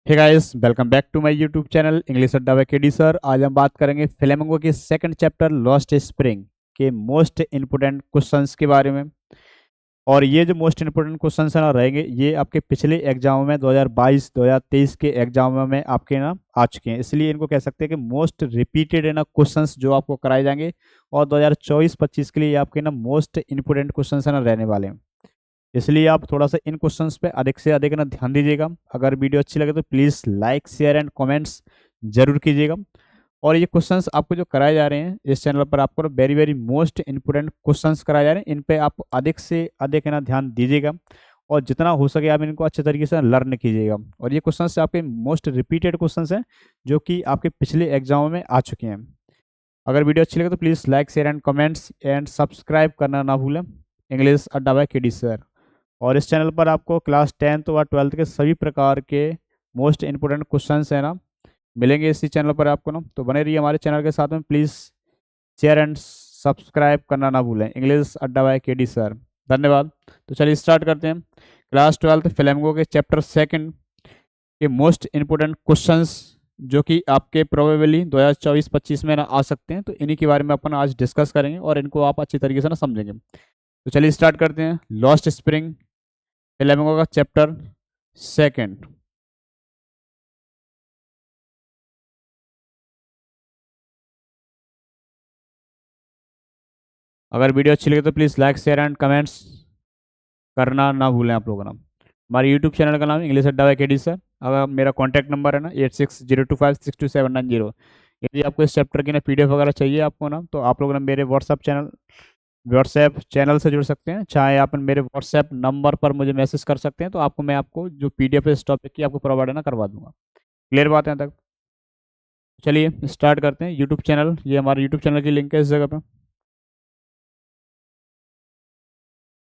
Hey guys, welcome back to my YouTube channel English अड्डा बाय KD sir. आज हम बात करेंगे फ्लेमिंगो के सेकंड चैप्टर लॉस्ट स्प्रिंग के मोस्ट इंपोर्टेंट क्वेश्चंस के बारे में। और ये जो मोस्ट इंपोर्टेंट क्वेश्चंस है ना रहेंगे, ये आपके पिछले एग्जामों में 2022 2023 के एग्जामों में आपके ना आ चुके हैं, इसलिए इनको कह सकते हैं कि मोस्ट रिपीटेड है ना क्वेश्चंस जो आपको कराए जाएंगे। और 2024-25 के लिए ये आपके ना मोस्ट इंपोर्टेंट क्वेश्चंस है ना रहने वाले हैं, इसलिए आप थोड़ा सा इन क्वेश्चंस पे अधिक से अधिक ना ध्यान दीजिएगा। अगर वीडियो अच्छी लगे तो please like share and comments जरूर कीजिएगा। और ये क्वेश्चंस आपको जो कराए जा रहे हैं इस चैनल पर, आपको very very most important questions कराए जा रहे हैं, इन पे आप अधिक से अधिक है ना ध्यान दीजिएगा और जितना हो सके आप इनको अच्छे तरीके से लर्न कीजिएगा। और ये क्वेश्चंस आपके मोस्ट रिपीटेड क्वेश्चंस हैं जो कि आपके पिछले एग्जामों में आ चुके हैं। अगर वीडियो अच्छी लगे तो please like share and comments and subscribe करना ना भूलें इंग्लिश अड्डा बाय केडी सर। और इस चैनल पर आपको क्लास 10th व 12th के सभी प्रकार के मोस्ट इंपोर्टेंट क्वेश्चंस है ना मिलेंगे इसी चैनल पर आपको ना, तो बने रहिए हमारे चैनल के साथ में। प्लीज़ शेयर एंड सब्सक्राइब करना ना भूलें इंग्लिश अड्डा बाय केडी सर। धन्यवाद। तो चलिए स्टार्ट करते हैं। क्लास 12th फ्लेमिंगो के चैप्टर सेकंड के मोस्ट इंपोर्टेंट क्वेश्चंस जो कि आपके प्रोबेबली 2024-25 में ना आ सकते हैं, तो इन्हीं के बारे में अपन आज डिस्कस करेंगे और इनको आप अच्छी तरीके से ना समझेंगे। तो चलिए स्टार्ट करते हैं। लॉस्ट स्प्रिंग फ्लेमिंगो का चैप्टर सेकंड। अगर वीडियो अच्छी लगे तो please like share and comments करना ना भूलें आप लोगों ना। हमारे यूट्यूब चैनल का नाम इंग्लिश अड्डा बाय केडी सर। अगर मेरा कॉन्टैक्ट नंबर है ना 8602562790। यदि आपको इस चैप्टर की ना PDF वगैरह चाहिए आपको ना, तो आप लोग ना मेरे व्हाट्सएप चैनल से जुड़ सकते हैं, चाहे आप मेरे व्हाट्सएप नंबर पर मुझे मैसेज कर सकते हैं, तो आपको जो PDF है इस टॉपिक की आपको प्रोवाइड है ना करवा दूंगा। क्लियर बात है तक? चलिए स्टार्ट करते हैं। यूट्यूब चैनल, ये हमारे यूट्यूब चैनल की लिंक है इस जगह पे।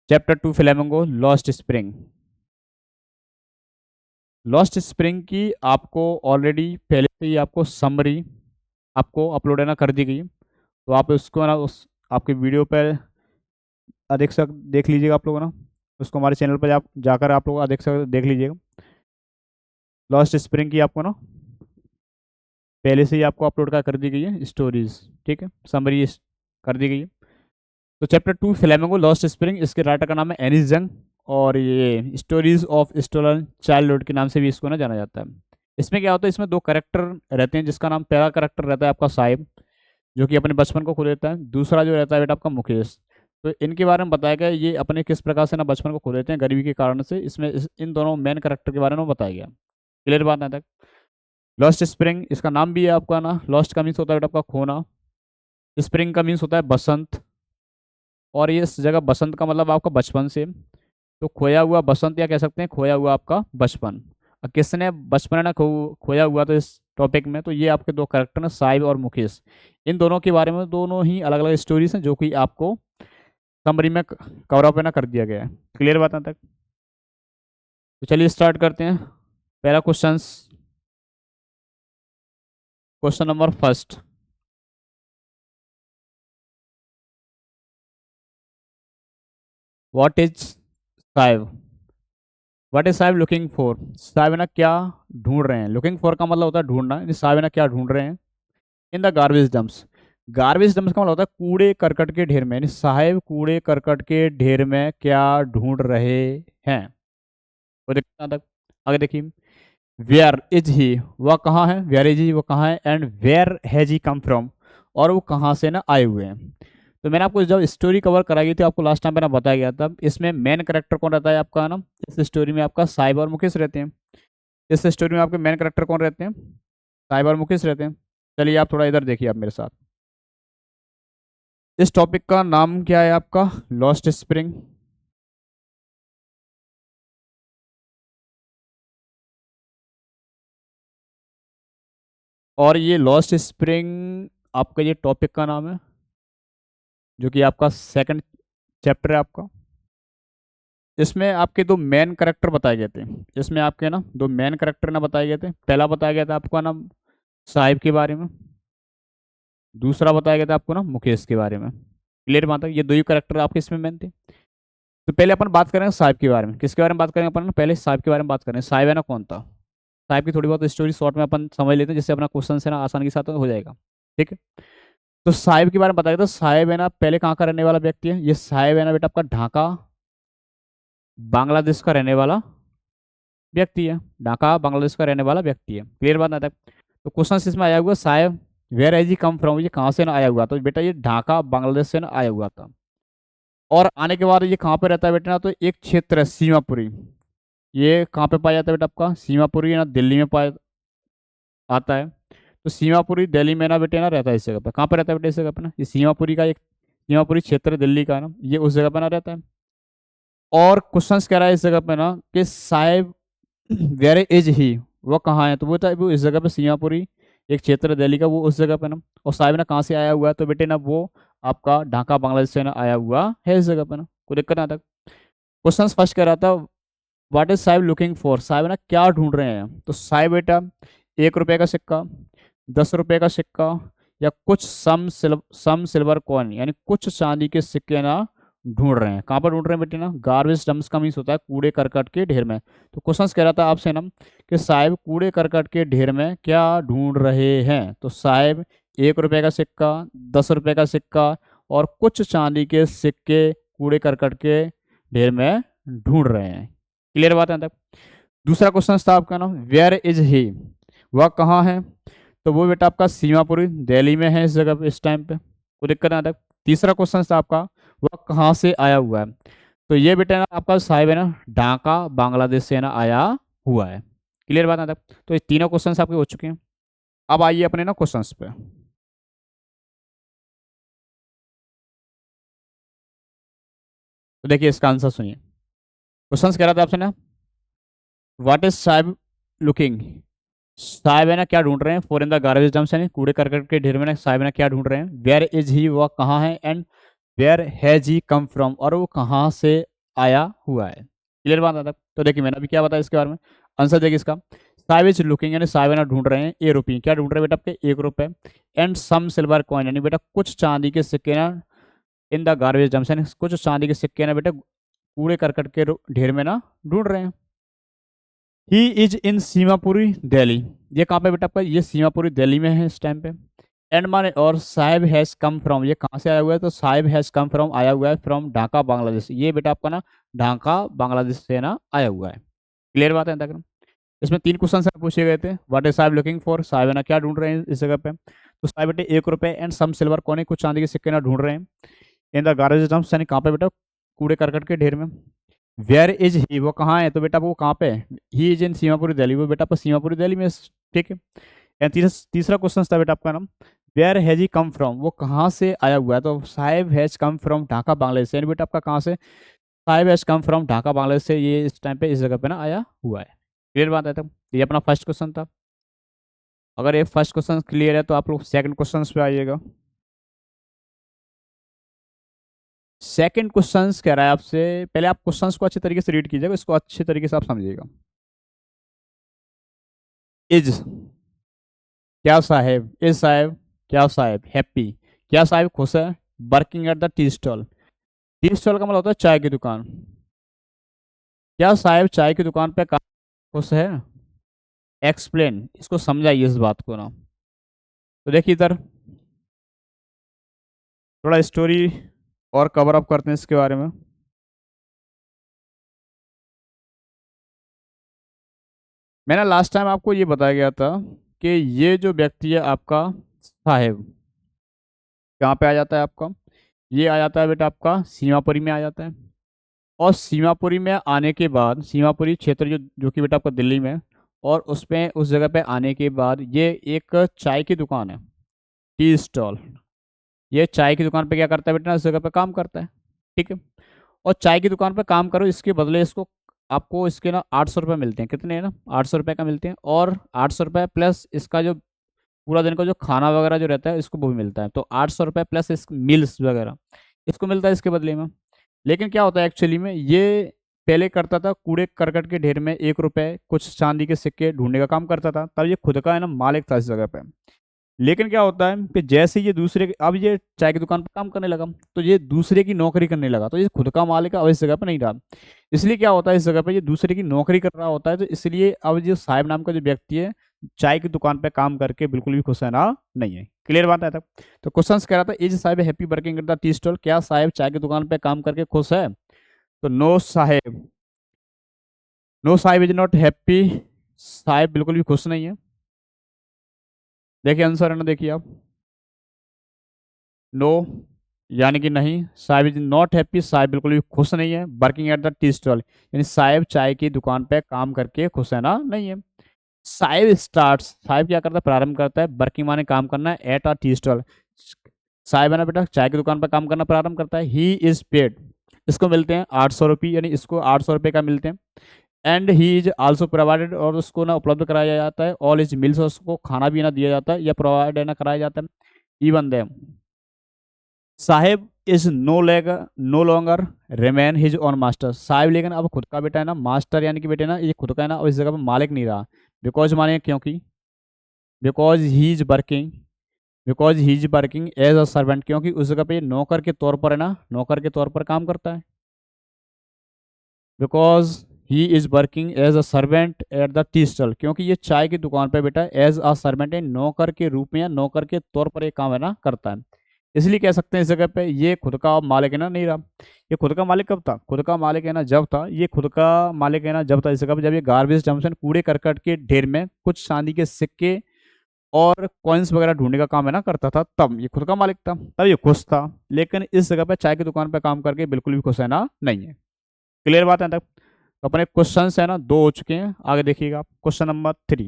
Chapter 2 flamingo lost spring. Lost spring की आपको ऑलरेडी पहले से ही आपको समरी आपको अपलोड है ना कर दी गई है, तो आप उसको ना उस आपके वीडियो पर अधिक से देख लीजिएगा आप लोग ना। उसको हमारे चैनल पर आप जाकर आप लोग अधिक से देख लीजिएगा। लॉस्ट स्प्रिंग की आपको ना पहले से ही आपको अपलोड कर दी गई है स्टोरीज, ठीक है, समरी कर दी गई है। तो चैप्टर 2 फ्लेमिंगो लॉस्ट स्प्रिंग, इसके राइटर का नाम है एनिस जंग और ये स्टोरीज ऑफ स्टोलन चाइल्डहुड के नाम से भी इसको ना जाना जाता है। इसमें क्या होता है, इसमें दो करेक्टर रहते हैं, जिसका नाम पहला करेक्टर रहता है आपका साहिब जो कि अपने बचपन को खो देता है। दूसरा जो रहता है बेटा आपका मुकेश। तो इनके बारे में बताया गया ये अपने किस प्रकार से ना बचपन को खो देते हैं गरीबी के कारण से। इसमें इन दोनों मेन करेक्टर के बारे में बताया गया। क्लियर बात है तक? लॉस्ट स्प्रिंग, इसका नाम भी है आपका ना, लॉस्ट का मीन्स होता है बेटा आपका खोना, स्प्रिंग का मीन्स होता है बसंत, और ये इस जगह बसंत का मतलब आपका बचपन से, तो खोया हुआ बसंत या कह सकते हैं खोया हुआ आपका बचपन। और किसने बचपन है ना खोया हुआ, तो इस टॉपिक में तो ये आपके दो कैरेक्टर हैं साहिब और मुकेश। इन दोनों के बारे में दोनों ही अलग अलग स्टोरीज हैं जो कि आपको समरी में कवर अप ना कर दिया गया है। क्लियर बात है तक? तो चलिए स्टार्ट करते हैं। पहला question number first. What is Sahib? What is Sahib looking for? Sahib ना क्या ढूंढ रहे हैं? लुकिंग फॉर का मतलब होता है ढूंढना, साहिब ना क्या ढूंढ रहे हैं in the garbage dumps. Garbage dumps का मतलब होता है कूड़े करकट के ढेर में, यानी साहिब कूड़े करकट के ढेर में क्या ढूंढ रहे हैं। वो देखना तक आगे देखिए। वेयर इज ही, वह कहाँ है, वेयर इज ही, वो कहाँ है, and where has he come from, और वो कहाँ से ना आए हुए हैं। तो मैंने आपको जब स्टोरी कवर कराई गई थी आपको लास्ट टाइम पे ना बताया गया था, इसमें मेन करेक्टर कौन रहता है आपका ना, इस स्टोरी में आपका साहिब और मुकेश रहते हैं। इस स्टोरी में आपके मेन करेक्टर कौन रहते हैं? साहिब और मुकेश रहते हैं। चलिए आप थोड़ा इधर देखिए आप मेरे साथ। इस टॉपिक का नाम क्या है आपका? Lost spring. और ये लॉस्ट स्प्रिंग आपका ये टॉपिक का नाम है जो कि आपका सेकंड चैप्टर है आपका। इसमें आपके दो मेन करेक्टर बताए गए थे। इसमें आपके ना दो मेन करेक्टर ना बताए गए थे। पहला बताया गया था आपका नाम साहिब के बारे में, दूसरा बताया गया था आपको ना मुकेश के बारे में। क्लियर बात है? ये दो ही करेक्टर आपके इसमें मेन थे। तो पहले अपन बात करेंगे साहिब के बारे में। किसके बारे में बात करेंगे अपन? पहले साहिब के बारे में बात करें। साहिब है ना कौन था? साहेब की थोड़ी बहुत स्टोरी शॉर्ट में अपन समझ लेते हैं, जिससे अपना क्वेश्चन है ना आसानी के साथ हो जाएगा। ठीक है, तो साहिब के बारे में बताया, तो साहिब है ना पहले कहाँ का रहने वाला व्यक्ति है? ये साहिब है ना बेटा आपका ढाका बांग्लादेश का रहने वाला व्यक्ति है। ढाका बांग्लादेश का रहने वाला व्यक्ति है। क्लियर बात ना तक? तो क्वेश्चन इसमें आया हुआ Saheb where has he come from, ये कहाँ से ना आया हुआ? तो बेटा ये ढाका बांग्लादेश से ना आया हुआ था। और आने के बाद ये कहाँ पे रहता है बेटा ना? तो एक क्षेत्र है सीमापुरी। ये कहाँ पे पाया जाता है बेटा आपका? सीमापुरी है ना दिल्ली में पाया आता है। तो सीमापुरी दिल्ली में ना बेटे ना रहता है इस जगह पे। कहाँ पे रहता है बेटे? इस जगह पे ना, ये सीमापुरी का एक सीमापुरी क्षेत्र दिल्ली का है ना, ये उस जगह पे ना रहता है। और क्वेश्चंस कह रहा है इस जगह पे ना कि साहिब वेयर इज ही, वो कहाँ है? तो वो इस जगह पे सीमापुरी एक क्षेत्र दिल्ली का, वो उस जगह पे ना। और साहिब ना कहाँ से आया हुआ है? तो बेटे ना वो आपका ढाका बांग्लादेश से ना आया हुआ है इस जगह पे ना। कोई दिक्कत ना तक? क्वेश्चन फर्स्ट कह रहा था what is Sahib looking for, Sahib ना क्या ढूंढ रहे हैं? तो साहिब बेटा 1 रुपए का सिक्का, 10 रुपए का सिक्का, या कुछ सम सिल्वर कॉइन, यानी कुछ चांदी के सिक्के ना ढूंढ रहे हैं। कहाँ पर ढूंढ रहे हैं बेटे ना? गार्बेज डंप्स का मीन्स होता है कूड़े करकट के ढेर में। तो क्वेश्चन कह रहा था आपसे ना कि साहिब कूड़े करकट के ढेर में क्या ढूंढ रहे हैं? तो साहिब 1 रुपए का सिक्का, 10 रुपए का सिक्का और कुछ चांदी के सिक्के कूड़े करकट के ढेर में ढूंढ रहे हैं। क्लियर बात है तक? दूसरा क्वेश्चन था आपका ना वेयर इज ही, वह कहाँ है? तो वो बेटा आपका सीमापुरी दिल्ली में है इस जगह पे इस टाइम पे। कोई दिक्कत ना तक? तीसरा क्वेश्चन था आपका वह कहाँ से आया हुआ है? तो ये बेटा ना आपका साहिब है ना ढाका बांग्लादेश से ना आया हुआ है। क्लियर बात ना तक? तो ये तीनों क्वेश्चन आपके हो चुके हैं। अब आइए अपने ना क्वेश्चन पे। तो देखिए इसका आंसर सुनिए। क्वेश्चन कह रहा था आपसे ना what is Sahib looking, Sahib है ना क्या ढूंढ रहे हैं? For in the garbage dumps, यानी कूड़े करकट के ढेर में ना साहिब है ना क्या ढूंढ रहे हैं? वेयर इज ही, वह कहाँ है? And where has he come from, और वो कहाँ से आया हुआ है। क्लियर बात आता? तो देखिए मैंने अभी क्या बताया इसके बारे में। आंसर देखिए इसका, साहिब इज लुकिंग, यानी साहिब है ना ढूंढ रहे हैं 1 रुपये, क्या ढूंढ रहे हैं बेटा आपके? 1 रुपये। एंड सम सिल्वर कॉइन, यानी बेटा कुछ चांदी के सिक्के ना इन द गार्बेज डंप्स, यानी कुछ चांदी के सिक्के ना बेटा कूड़े करकट के ढेर में ना ढूंढ रहे हैं। He is in Seemapuri Delhi, ये कहाँ पे बेटा आपका? ये सीमापुरी दिल्ली में है इस टाइम पे। एंड माने और साहिब हैज कम फ्रॉम, ये कहाँ से आया हुआ है? तो साहिब हैज कम फ्रॉम आया हुआ है फ्रॉम ढाका बांग्लादेश, ये बेटा आपका ना ढाका बांग्लादेश से ना आया हुआ है। क्लियर बात है तक? इसमें 3 क्वेश्चन पूछे गए थे। What is Sahib looking for, Sahib है ना क्या ढूंढ रहे हैं इस जगह पे? तो साहिब बेटे 1 रुपये एंड सम सिल्वर कॉइन, कुछ चांदी के सिक्के ना ढूंढ रहे हैं इन द गार्बेज डंप्स, यानी कहाँ पे बेटा? कूड़े करकट के ढेर में। वेयर इज ही, वो कहाँ है? तो बेटा वो कहाँ पे है? He is in Seemapuri Delhi, वो बेटा आपका सीमापुरी दिल्ली में। ठीक है। एंड तीसरा क्वेश्चन था बेटा आपका नाम where has he come from, वो कहाँ से आया हुआ है? तो Saheb has come from Dhaka Bangladesh, यानी बेटा आपका कहाँ से? Saheb has come from Dhaka Bangladesh से, ये इस टाइम पे इस जगह पे ना आया हुआ है। क्लियर बात है तब? ये अपना फर्स्ट क्वेश्चन था। अगर ये फर्स्ट क्वेश्चन क्लियर है तो आप लोग सेकंड क्वेश्चन पे आइएगा। सेकंड क्वेश्चन कह रहा है आपसे, पहले आप क्वेश्चंस को अच्छे तरीके से रीड कीजिएगा, इसको अच्छे तरीके से आप समझिएगा। इज क्या साहेब, इज साहेब क्या साहेब हैप्पी, क्या साहेब खुश है? Working at the tea stall, tea stall का मतलब होता है चाय की दुकान। क्या साहेब चाय की दुकान पे खुश है? एक्सप्लेन, इसको समझाइए इस बात को ना। तो देखिए इधर थोड़ा स्टोरी और कवर अप करते हैं इसके बारे में। मैंने लास्ट टाइम आपको ये बताया गया था कि ये जो व्यक्ति है आपका साहेब कहाँ पे आ जाता है आपका? ये आ जाता है बेटा आपका सीमापुरी में आ जाता है। और सीमापुरी में आने के बाद, सीमापुरी क्षेत्र जो जो कि बेटा आपका दिल्ली में है, और उसमें उस जगह पे आने के बाद ये एक चाय की दुकान है, टी स्टॉल। ये चाय की दुकान पे क्या करता है बेटा? इस जगह पे काम करता है। ठीक है। और चाय की दुकान पे काम करो, इसके बदले इसको आपको इसके ना 800 रुपये मिलते हैं। कितने हैं ना? 800 रुपये का मिलते हैं। और 800 रुपये प्लस इसका जो पूरा दिन का जो खाना वगैरह जो रहता है इसको वो भी मिलता है। तो 800 रुपये प्लस इस मिल्स वगैरह इसको मिलता है इसके बदले में। लेकिन क्या होता है एक्चुअली में, ये पहले करता था कूड़े करकट के ढेर में 1 रुपये कुछ चांदी के सिक्के ढूंढने का काम करता था। तब ये खुद का है ना मालिक था इस जगह पे। लेकिन क्या होता है कि जैसे ये दूसरे अब ये चाय की दुकान पर काम करने लगा, तो ये दूसरे की नौकरी करने लगा, तो ये खुद का मालिक अब इस जगह पर नहीं रहा। इसलिए क्या होता है, इस जगह पे ये दूसरे की नौकरी कर रहा होता है, तो इसलिए अब जो साहिब नाम का जो व्यक्ति है, चाय की दुकान पे काम करके बिल्कुल भी खुश है ना नहीं है। क्लियर बात है तक। तो क्वेश्चन कह रहा था, is Sahib happy working at the tea stall, क्या साहिब चाय की दुकान पे काम करके खुश है? तो no Saheb, no Saheb is not happy, Saheb बिल्कुल भी खुश नहीं है। देखिए आंसर है ना, देखिए आप, नो यानी कि नहीं, Sahib is not happy, Saheb बिल्कुल भी खुश नहीं है working at the tea stall, यानी साहिब चाय की दुकान पे काम करके खुश है ना नहीं है। साहिब स्टार्ट, साहिब क्या करता है, प्रारंभ करता है, वर्किंग माने काम करना है, at a tea stall, Sahib है ना बेटा, चाय की दुकान पर काम करना प्रारंभ करता है। ही इज पेड, इसको मिलते हैं 800 रुपये, यानी इसको 800 रुपये का मिलते हैं। And he is also provided, और उसको ना उपलब्ध कराया जाता है, ऑल इज मिल्स, उसको खाना भी ना दिया जाता है या प्रोवाइड है ना कराया जाता है। Even them, Saheb is no longer remain his own master, Saheb लेकिन अब खुद का बेटा है ना मास्टर, यानी कि बेटे ना ये खुद का है ना, अब इस जगह पर मालिक नहीं रहा। बिकॉज माने क्योंकि, because he is working, because he is working as a servant, क्योंकि उस जगह पे ये नौकर के तौर पर है ना, नौकर के तौर पर काम करता है। Because he is working as a servant at the tea stall, क्योंकि ये चाय की दुकान पे बेटा एज अ सर्वेंट है, नौकर के रूप में या नौकर के तौर पर ये काम है ना करता है। इसलिए कह सकते हैं इस जगह पे ये खुद का मालिक है ना नहीं रहा। ये खुद का मालिक कब था, खुद का मालिक है ना जब था, ये खुद का मालिक है ना जब था इस जगह पे, जब ये गार्बेज जंक्शन कूड़े करकट के ढेर में कुछ चांदी के सिक्के और कॉइन्स वगैरह ढूंढने का काम है ना करता था, तब ये खुद का मालिक था, तब ये खुश था। लेकिन इस जगह पे चाय की दुकान पे काम करके बिल्कुल भी खुश है ना नहीं है। क्लियर बात है तक। तो अपने क्वेश्चन है ना दो हो चुके हैं, आगे देखिएगा आप क्वेश्चन नंबर 3।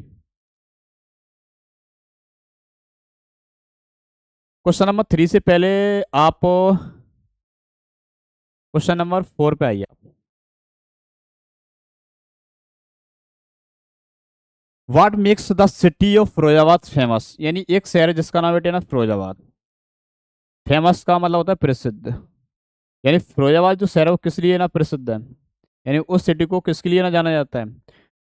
क्वेश्चन नंबर 3 से पहले आप क्वेश्चन नंबर 4 पे आइए आप। What makes the city of Firozabad famous, यानी एक शहर है जिसका नाम बेटे ना फिरोजाबाद, फेमस का मतलब होता है प्रसिद्ध, यानी फिरोजाबाद जो शहर है वो किस लिए ना प्रसिद्ध है, यानी उस सिटी को किसके लिए ना जाना जाता है।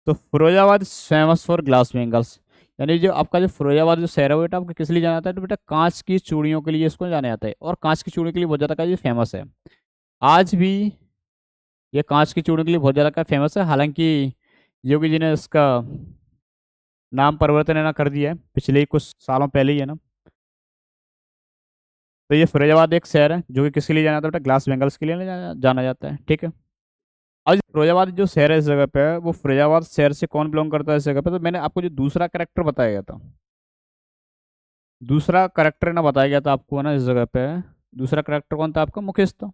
तो Firozabad famous for glass bangles, यानी जो आपका जो फिरोजाबाद जो शहर है वो बेटा आपको किस लिए जाना जाता है, तो बेटा कांच की चूड़ियों के लिए इसको जाना जाता है, और कांच की चूड़ी के लिए बहुत ज़्यादा का ये फेमस है। आज भी ये कांच की चूड़ियों के लिए बहुत ज़्यादा का फेमस है, हालांकि योगी जी ने इसका नाम परिवर्तन है ना कर दिया है पिछले ही कुछ सालों पहले ही है ना। तो ये फिरोजाबाद एक शहर है जो कि किसके लिए जाना जाता है बेटा, ग्लास बेंगल्स के लिए ना जाना जाता है, ठीक है। आज फिरोजाबाद जो शहर है इस जगह पे, वो फिरोजाबाद शहर से कौन बिलोंग करता है इस जगह पे, तो मैंने आपको जो दूसरा करेक्टर बताया गया था, दूसरा करेक्टर ना बताया गया था आपको ना इस जगह पे, दूसरा करेक्टर कौन था आपका, मुकेश था।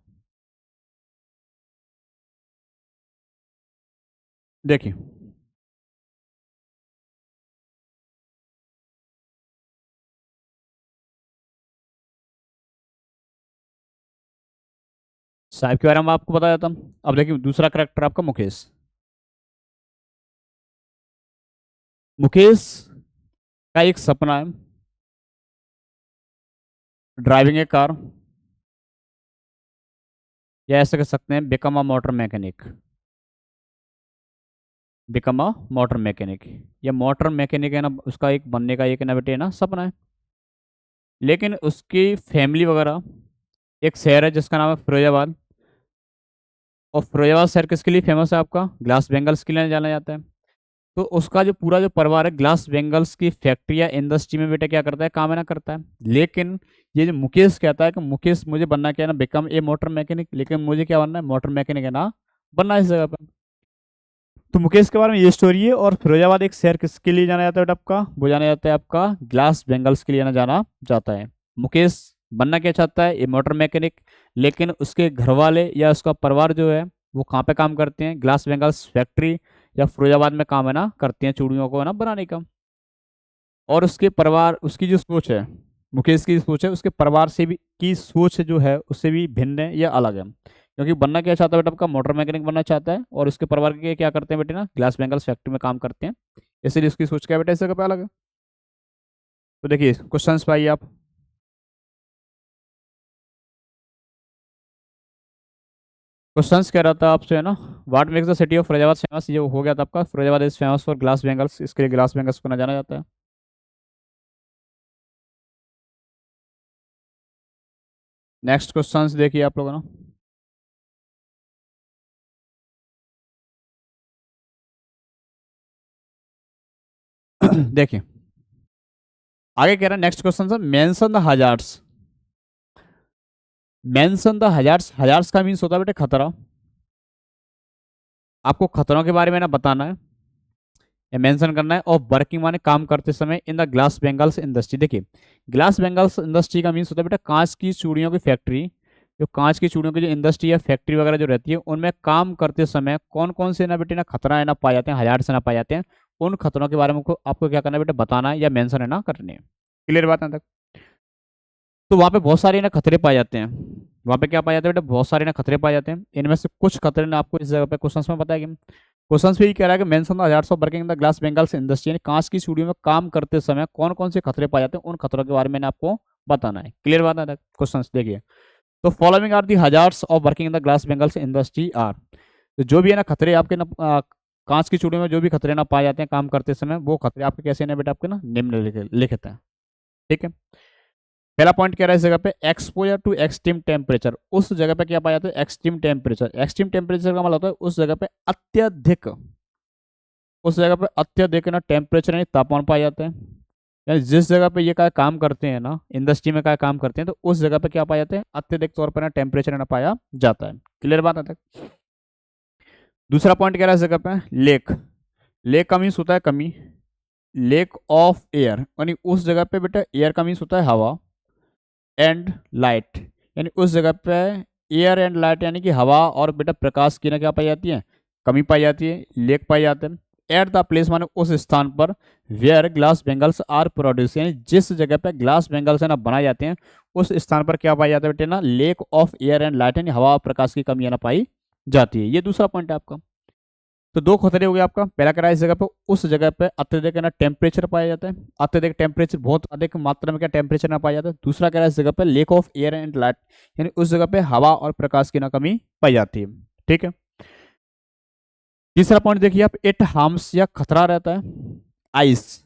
देखिए साहिब के बारे में आपको बताया था, अब देखिए दूसरा करेक्टर आपका मुकेश। मुकेश का एक सपना है, ड्राइविंग ए कार, या ऐसे कह सकते हैं become a motor mechanic, become a motor mechanic, या मोटर मैकेनिक है ना उसका एक बनने का एक ना बेटे ना सपना है। लेकिन उसकी फैमिली वगैरह, एक शहर है जिसका नाम है फिरोजाबाद, और फिरोजाबाद शहर किसके लिए फेमस है आपका, ग्लास बेंगल्स के लिए जाना जाता है। तो उसका जो पूरा जो परिवार है ग्लास बेंगल्स की फैक्ट्री या इंडस्ट्री में बेटा क्या करता है, काम है ना करता है। लेकिन ये जो मुकेश कहता है कि मुकेश मुझे बनना क्या है ना, बिकम ए मोटर मैकेनिक, लेकिन मुझे क्या बनना है, मोटर मैकेनिक है ना बनना है इस जगह पर। तो मुकेश के बारे में ये स्टोरी है। और फिरोजाबाद एक शहर किसके लिए जाना जाता है बेटा आपका, वो जाना जाता है आपका ग्लास बेंगल्स के लिए ना जाना जाता है। मुकेश बनना क्या चाहता है, ये मोटर मैकेनिक, लेकिन उसके घर वाले या उसका परिवार जो है वो कहाँ पे काम करते हैं, ग्लास बेंगल्स फैक्ट्री या फिरोजाबाद में काम है ना करते हैं चूड़ियों को है ना बनाने का। और उसके परिवार, उसकी जो सोच है, मुकेश की सोच है, उसके परिवार से भी की सोच जो है उससे भी भिन्न है या अलग है, क्योंकि बनना क्या चाहता है बेटा आपका, मोटर मैकेनिक बनना चाहता है, और उसके परिवार के क्या करते हैं बेटे ना, ग्लास बेंगल्स फैक्ट्री में काम करते हैं, इसलिए उसकी सोच क्या है बेटा इस जगह पे अलग है। तो देखिए क्वेश्चंस पे आइए आप। क्वेश्चंस कह रहा था आपसे है ना, what makes the city of Firozabad famous, ये हो गया था आपका, Firozabad is famous for glass bangles, इसके लिए ग्लास बेंगल्स को ना जाना जाता है। नेक्स्ट क्वेश्चन देखिए आप लोगों ना। देखिए आगे कह रहा है नेक्स्ट क्वेश्चन है mention the hazards. Mention the hazards, hazards का मीन्स होता है बेटे खतरा। आपको खतरों के बारे में ना बताना है या मेंशन करना है। और वर्किंग माने काम करते समय in the glass bangles industry. देखिए ग्लास बेंगल्स इंडस्ट्री का मीन्स होता है बेटा कांच की चूड़ियों की फैक्ट्री। जो कांच की चूड़ियों की जो इंडस्ट्री या फैक्ट्री वगैरह जो रहती है उनमें काम करते समय कौन कौन से ना बेटे ना खतरा है ना पाए जाते हैं, हजार से ना पाए जाते हैं। उन खतरों के बारे में आपको क्या करना है बेटा बताना है या मेंशन है ना करनी है। क्लियर बात है तक। तो वहाँ पे बहुत सारे ना खतरे पाए जाते हैं। वहाँ पे क्या पाए जाते हैं बेटा बहुत सारे ना खतरे पाए जाते हैं। इनमें से कुछ खतरे ना आपको इस जगह पे क्वेश्चन में बताया गया। क्वेश्चन भी कह रहा है कि mention the hazards of working in the glass bangles industry, यानी कांच की चूड़ियों में काम करते समय कौन कौन से खतरे पाए जाते हैं उन खतरों के बारे में आपको बताना है। क्लियर बात है क्वेश्चन देखिए। तो following are the hazards of working in the glass bangles industry are. तो जो भी है ना खतरे आपके ना कांच की चूड़ियों में जो भी खतरे ना पाए जाते हैं काम करते समय, वो खतरे आपके कैसे ना बेटा आपके ना निम्नलिखित हैं। ठीक है। पहला पॉइंट कह रहा है इस जगह पे एक्सपोजर टू एक्सट्रीम टेम्परेचर। उस जगह पे क्या पाया जाता है एक्सट्रीम टेम्परेचर। एक्सट्रीम टेम्परेचर का मतलब होता है उस जगह पे अत्यधिक, उस जगह पे अत्यधिक ना टेम्परेचर यानी तापमान पाया जाता है। यानी जिस जगह पे ये क्या काम करते हैं ना इंडस्ट्री में क्या काम करते हैं तो उस जगह पे क्या पाया जाता है अत्यधिक तौर पर ना टेम्परेचर ना पाया जाता है। क्लियर बात है तक। दूसरा पॉइंट कह रहा है इस जगह पे लेक। लेक का मीन्स होता है कमी। लेक ऑफ एयर यानी उस जगह पे बेटा एयर का मीन्स होता है हवा एंड लाइट। यानी उस जगह पे एयर एंड लाइट यानी कि हवा और बेटा प्रकाश की ना क्या पाई जाती है कमी पाई जाती है, लेक पाई जाते हैं। एट द प्लेस माने उस स्थान पर where glass bangles are produce, यानी जिस जगह पे ग्लास बेंगल्स है ना बनाए जाते हैं उस स्थान पर क्या पाया जाता है बेटे ना lake of air and light यानी हवा और प्रकाश की कमी ना पाई जाती है। ये दूसरा पॉइंट है आपका। तो दो खतरे हो गए आपका। पहला कह रहा है इस जगह पे उस जगह पे अत्यधिक ना टेम्परेचर पाया जाता है, अत्यधिक टेम्परेचर बहुत अधिक मात्रा में क्या टेम्परेचर ना पाया जाता है। दूसरा कह रहा है इस जगह पे lake of air and light यानी उस जगह पे हवा और प्रकाश की ना कमी पाई जाती है। ठीक है। तीसरा पॉइंट देखिए आप इट हार्म्स या खतरा रहता है आइस।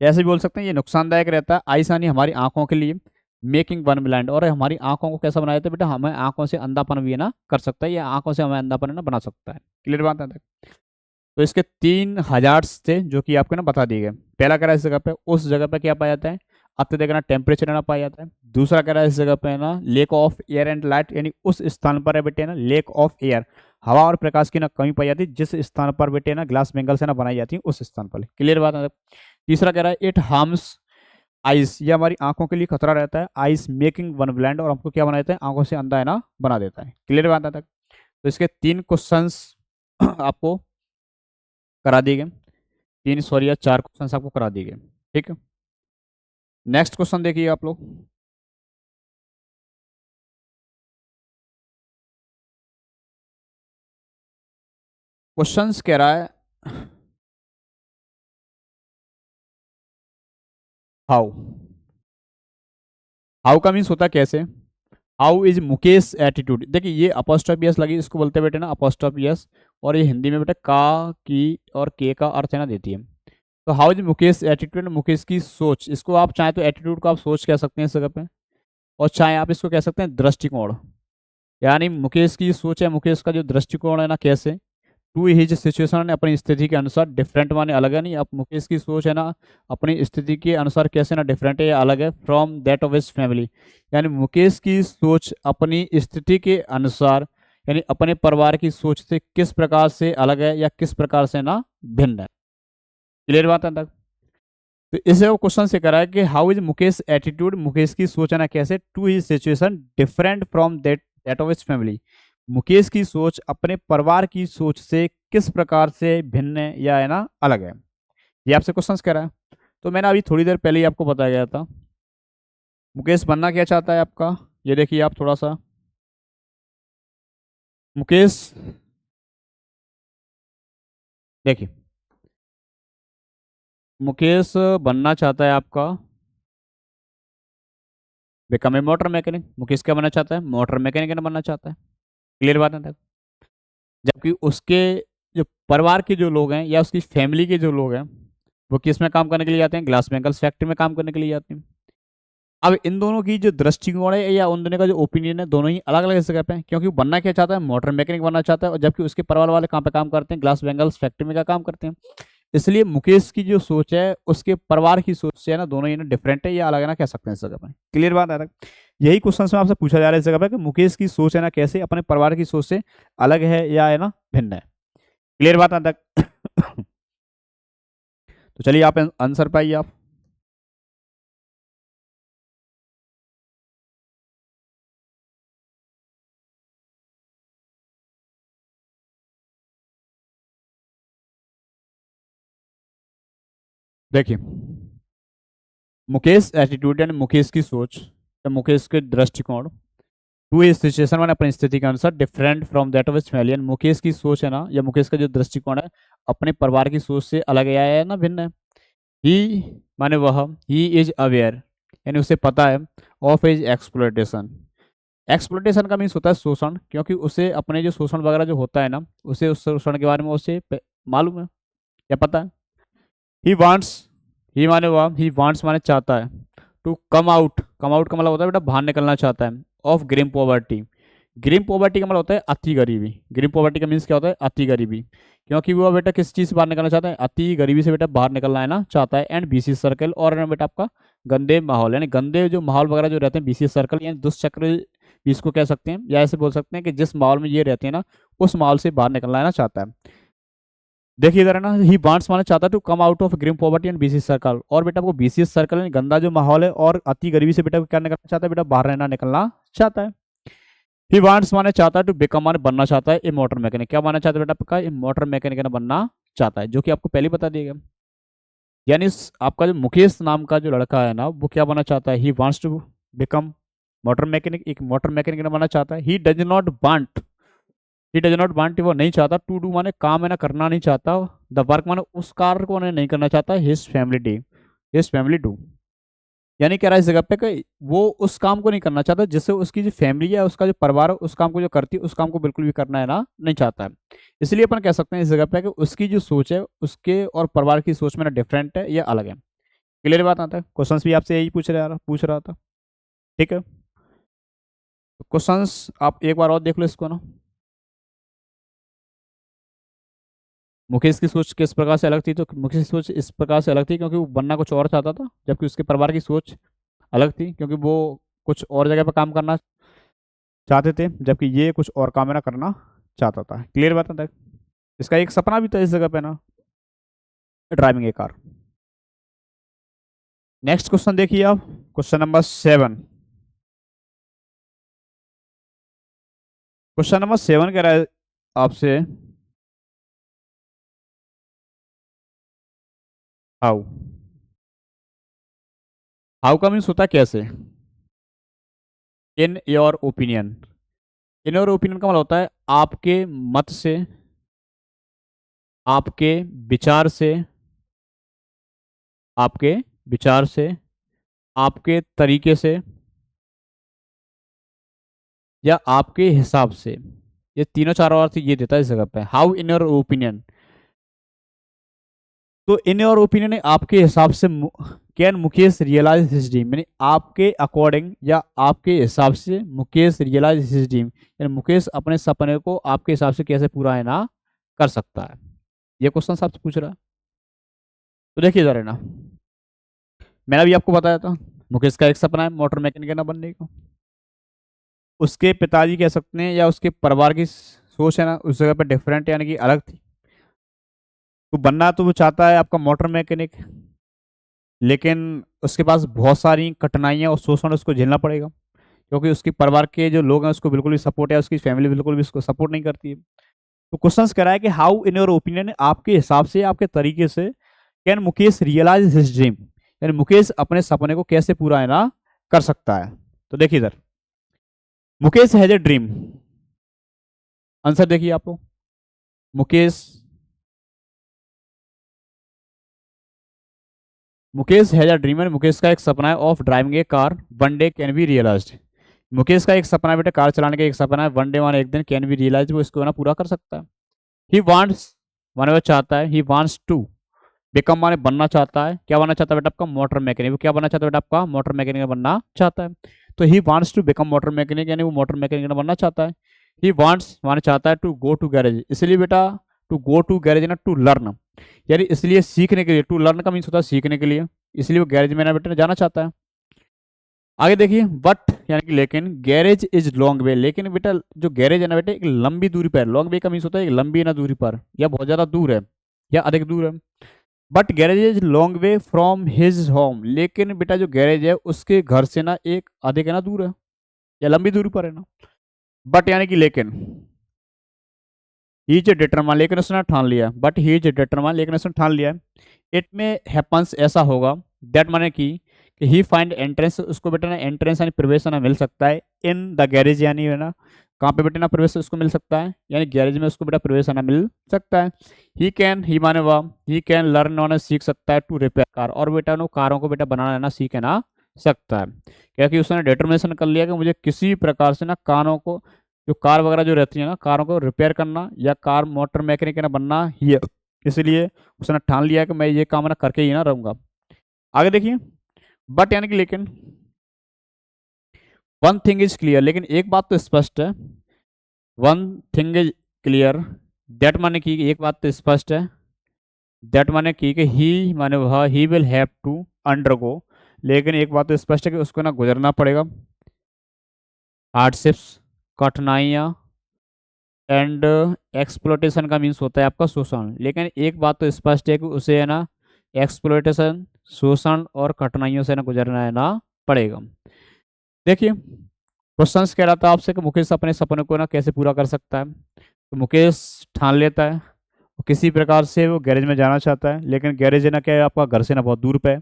ऐसे भी बोल सकते हैं ये नुकसानदायक रहता है आइस यानी हमारी आंखों के लिए। मेकिंग वन ब्लाइंड, और हमारी आंखों को कैसा बनाया जाता है बेटा हमें आंखों से अंधापन भी है ना कर सकता है, या आंखों से हमें अंधापन है ना बना सकता है। क्लियर बात है। तो इसके तीन हजार्ड्स थे जो कि आपको ना बता दिए गए। पहला कह रहा है इस जगह पे उस जगह पे क्या पाया जाता है अत्यधिक ना टेम्परेचर ना पाया जाता है। दूसरा कह रहा है इस जगह पे ना lake of air and light यानी उस स्थान पर है बेटे ना लेक ऑफ एयर हवा और प्रकाश की ना कमी पाई जाती है जिस स्थान पर बेटे ना ग्लास बेंगल से ना बनाई जाती है उस स्थान पर। क्लियर बात है। तीसरा कह रहा है इट हार्म्स आइस, ये हमारी आंखों के लिए खतरा रहता है आइस मेकिंग वन ब्लाइंड, और हमको क्या बना देता है आंखों से अंधा है ना बना देता है। क्लियर बात है तक। तो इसके तीन क्वेश्चंस आपको करा दिए गए, तीन सॉरी या चार क्वेश्चन आपको करा दिए गए। ठीक है। नेक्स्ट क्वेश्चन देखिए आप लोग। क्वेश्चंस कह रहा है हाउ। हाउ का मीन्स होता है कैसे। How is Mukesh attitude. देखिए ये अपॉस्ट्रोफी एस लगी इसको बोलते हैं बेटे ना अपॉस्ट्रोफी एस, और ये हिंदी में बेटा का की और के का अर्थ है ना देती है। तो how is Mukesh attitude, Mukesh की सोच, इसको आप चाहे तो एटीट्यूड को आप सोच कह सकते हैं इस जगह पे, और चाहे आप इसको कह सकते हैं दृष्टिकोण। यानी मुकेश की सोच है, मुकेश का जो दृष्टिकोण है ना कैसे टू हिज सिचुएशन अपनी स्थिति के अनुसार डिफरेंट माने अलग है, नहीं अब मुकेश की सोच है ना अपनी स्थिति के अनुसार कैसे ना डिफरेंट है या अलग है from that of his family. यानी मुकेश की सोच अपनी स्थिति के अनुसार यानी अपने परिवार की सोच से किस प्रकार से अलग है या किस प्रकार से ना भिन्न है। क्लियर बात है तक। तो इसे वो क्वेश्चन से करा है कि how is Mukesh attitude, Mukesh की सोच है ना कैसे to his situation different from that of his family, Mukesh की सोच अपने परिवार की सोच से किस प्रकार से भिन्न है या है ना अलग है। ये आपसे क्वेश्चंस कह रहा है। तो मैंने अभी थोड़ी देर पहले ही आपको बताया गया था मुकेश बनना क्या चाहता है आपका। ये देखिए आप थोड़ा सा मुकेश देखिए मुकेश बनना चाहता है आपका become a motor mechanic. Mukesh क्या बनना चाहता है मोटर मैकेनिक बनना चाहता है। क्लियर बात है। जबकि उसके जो परिवार के जो लोग हैं या उसकी फैमिली के जो लोग हैं वो किस में काम करने के लिए जाते हैं ग्लास वेंकल्स फैक्ट्री में काम करने के लिए जाते हैं। अब इन दोनों की जो दृष्टिकोण है या उन दोनों का जो ओपिनियन है, दोनों ही अलग अलग जगह पे हैं, क्योंकि वो बनना क्या चाहता है, मोटर मैकेनिक बनना चाहता है, और जबकि उसके परिवार वाले कहाँ पे काम करते हैं, ग्लास बेंगल्स फैक्ट्री में का काम करते हैं। इसलिए मुकेश की जो सोच है उसके परिवार की सोच से है ना, दोनों ही ना डिफरेंट है या अलग है ना, कह सकते हैं इस जगह पे। क्लियर बात है ना? यही क्वेश्चन में आपसे पूछा जा रहा है इस जगह पे कि मुकेश की सोच है ना कैसे अपने परिवार की सोच से अलग है या है ना भिन्न है। क्लियर बात है तक? तो चलिए आप आंसर पाइए आप। देखिए, मुकेश एटीट्यूड यानी मुकेश की सोच या मुकेश के दृष्टिकोण टू ए सिचुएशन मैंने अपनी स्थिति के अनुसार different from that of family. Mukesh की सोच है ना या मुकेश का जो दृष्टिकोण है अपने परिवार की सोच से अलग है ना भिन्न है। ही माने वह, ही इज अवेयर यानी उसे पता है ऑफ एज एक्सप्लोइटेशन। एक्सप्लोइटेशन का मीन्स होता है शोषण, क्योंकि उसे अपने जो शोषण वगैरह जो होता है ना, उसे उस शोषण के बारे में उसे मालूम है या पता है। ही वांट्स, ही माने वह, ही वांट्स माने चाहता है, टू कम आउट का मतलब होता है बेटा बाहर निकलना चाहता है, of grim poverty. Grim poverty का मतलब होता है अति गरीबी। ग्रीम पॉवर्टी का मीन्स क्या होता है, अति गरीबी, क्योंकि वो बेटा किस चीज़ से बाहर निकलना चाहता है, अति गरीबी से बेटा बाहर निकलना है ना चाहता है। एंड बीसी सर्कल, और ना बेटा आपका गंदे माहौल यानी गंदे जो माहौल वगैरह जो रहते हैं, बीसी सर्कल यानी दुष्चक्र भी इसको कह सकते हैं, या ऐसे बोल सकते हैं कि जिस माहौल में ये रहते हैं ना उस माहौल से बाहर निकलना है ना चाहता है। देखिए इधर है ना, ही वांट्स माने चाहता है to come out of green poverty and vicious circle, और बेटा आपको बीसी सर्कल यानी गंदा जो माहौल है और अति गरीबी से बेटा क्या निकलना चाहता है, बेटा बाहर रहना निकलना चाहता है। ही वांट्स माने चाहता है टू बिकम माने बनना चाहता है ए मोटर मैकेनिक। क्या बनना चाहता है बेटा आपका, ए मोटर मैकेनिक बनना चाहता है, जो कि आपको पहले बता दिया गया। यानी आपका जो मुकेश नाम का जो लड़का है ना वो क्या बनना चाहता है, he wants to become motor mechanic, एक मोटर मैकेनिक बनना चाहता है। ही डज नॉट वांट, वो नहीं चाहता, टू डू माने काम है ना करना नहीं चाहता, द वर्क माने उस कार्य को नहीं करना चाहता, हिज फैमिली डू। यानी कह रहा है इस जगह पे कि वो उस काम को नहीं करना चाहता जिससे उसकी जो फैमिली है, उसका जो परिवार है, उस काम को जो करती है उस काम को बिल्कुल भी करना है ना नहीं चाहता है। इसलिए अपन कह सकते हैं इस जगह पे कि उसकी जो सोच है उसके और परिवार की सोच में ना डिफरेंट है या अलग है। क्लियर बात आता है? क्वेश्चन भी आपसे यही पूछ रहा था। ठीक है, तो क्वेश्चंस आप एक बार और देख लो इसको ना। मुकेश की सोच किस प्रकार से अलग थी, तो मुकेश की सोच इस प्रकार से अलग थी क्योंकि वो बनना कुछ और चाहता था, जबकि उसके परिवार की सोच अलग थी क्योंकि वो कुछ और जगह पर काम करना चाहते थे, जबकि ये कुछ और काम है ना करना चाहता था। क्लियर बात है? इसका एक सपना भी था इस जगह पे ना, driving a car. Next question देखिए आप, क्वेश्चन नंबर 7। क्वेश्चन नंबर 7 कह रहा है आपसे, हाउ। हाउ का मीन्स होता है कैसे। In your opinion, in your opinion का मतलब होता है आपके मत से, आपके विचार से, आपके विचार से, आपके तरीके से, या आपके हिसाब से। ये तीनों चारों अर्थ ये देता है इस जगह पे, हाउ इन योर ओपिनियन। तो इन योर ओपिनियन आपके हिसाब से can Mukesh realise his dream, यानी आपके अकॉर्डिंग या आपके हिसाब से मुकेश रियलाइज हिज ड्रीम, यानी मुकेश अपने सपने को आपके हिसाब से कैसे पूरा है ना कर सकता है। ये क्वेश्चन आपसे पूछ रहा है। तो देखिए जरा ना, मैंने भी आपको बताया था मुकेश का एक सपना है मोटर मैकेनिक ना बनने का। उसके पिताजी कह सकते हैं या उसके परिवार की सोच है ना उस जगह पर डिफरेंट यानी कि अलग थी। तो बनना तो वो चाहता है आपका मोटर मैकेनिक, लेकिन उसके पास बहुत सारी कठिनाइयाँ और शोषण उसको झेलना पड़ेगा, क्योंकि उसके परिवार के जो लोग हैं उसको बिल्कुल भी सपोर्ट है, उसकी फैमिली बिल्कुल भी उसको सपोर्ट नहीं करती है। तो क्वेश्चन कह रहा है कि हाउ इन योर ओपिनियन, आपके हिसाब से आपके तरीके से, can Mukesh realise his dream, यानी मुकेश अपने सपने को कैसे पूरा है ना कर सकता है। तो देखिए इधर, Mukesh has a dream. Answer देखिए आप लोग, Mukesh, Mukesh has a dream है, मुकेश का एक सपना है, of driving a car one day can be realised. मुकेश का एक सपना है बेटा कार चलाने का एक सपना है, वन डे वन एक दिन कैन बी रियलाइज वो इसको ना पूरा कर सकता है। ही वांट्स माने वो चाहता है, ही वांट्स टू बिकम माने बनना चाहता है, क्या बनना चाहता है बेटा आपका मोटर मैकेनिक, वो क्या बनना चाहता है बेटा आपका मोटर मैकेनिक बनना चाहता है। तो he wants to become motor mechanic, यानी वो मोटर मैकेनिक बनना चाहता है। ही वांट्स माने चाहता है टू गो टू गैरेज, इसलिए बेटा टू गो टू गैरेज ना टू लर्न, यानी इसलिए सीखने के लिए, टू लर्न का मीन्स होता है सीखने के लिए, इसलिए वो गैरेज में ना बेटा जाना चाहता है। आगे देखिए बट यानी कि लेकिन गैरेज इज लॉन्ग वे, लेकिन बेटा जो गैरेज है ना बेटा एक लंबी दूरी पर है, लॉन्ग वे का मीन्स होता है एक लंबी ना दूरी पर या बहुत ज्यादा दूर है या अधिक दूर है। But garage is long way from his home, लेकिन बेटा जो गैरेज है उसके घर से ना एक अधिक है ना दूर है या लंबी दूरी पर है ना। बट यानी कि लेकिन, ही इज डिटरमाइन, लेकिन उसने ठान लिया, बट ही इज डिटरमाइन, लेकिन उसने ठान लिया। इट में हैपन्स, ऐसा होगा, दैट माने कि ही फाइंड एंट्रेंस, उसको बेटा ना एंट्रेंस यानी प्रवेश ना मिल सकता है इन द गैरेज, यानी है ना कहाँ पे बेटा ना प्रवेश उसको मिल सकता है, यानी गैरेज में उसको बेटा प्रवेश ना मिल सकता है। ही कैन, ही माने वह, ही कैन लर्न ना सीख सकता है टू रिपेयर कार, और बेटा नो कारों को बेटा बनाना ना सीख ना सकता है, क्योंकि उसने डिटर्मिनेशन कर लिया कि मुझे किसी प्रकार से ना कारों को, जो कार वगैरह जो रहती है ना कारों को रिपेयर करना या कार मोटर मैकेनिक ना बनना ही है, इसलिए उसने ठान लिया कि मैं ये काम ना करके ही ना रहूंगा। आगे देखिए बट यानी कि लेकिन, वन थिंग इज क्लियर, लेकिन एक बात तो स्पष्ट है, one thing is clear, that माने कि एक बात तो स्पष्ट है, दैट माने कि ही माने वह, he will have to undergo, लेकिन एक बात तो स्पष्ट है कि उसको ना गुजरना पड़ेगा हार्डशिप्स, कठिनाइयाँ, एंड एक्सप्लोटेशन का मीन्स होता है आपका शोषण, लेकिन एक बात तो स्पष्ट है कि उसे है ना एक्सप्लोटेशन, शोषण और कठिनाइयों से ना गुजरना है ना पड़ेगा। देखिए क्वेश्चंस कह रहा था आपसे कि मुकेश अपने सपने को ना कैसे पूरा कर सकता है, तो मुकेश ठान लेता है किसी प्रकार से वो गैरेज में जाना चाहता है, लेकिन गैरेज है ना क्या है आपका घर से ना बहुत दूर पे है,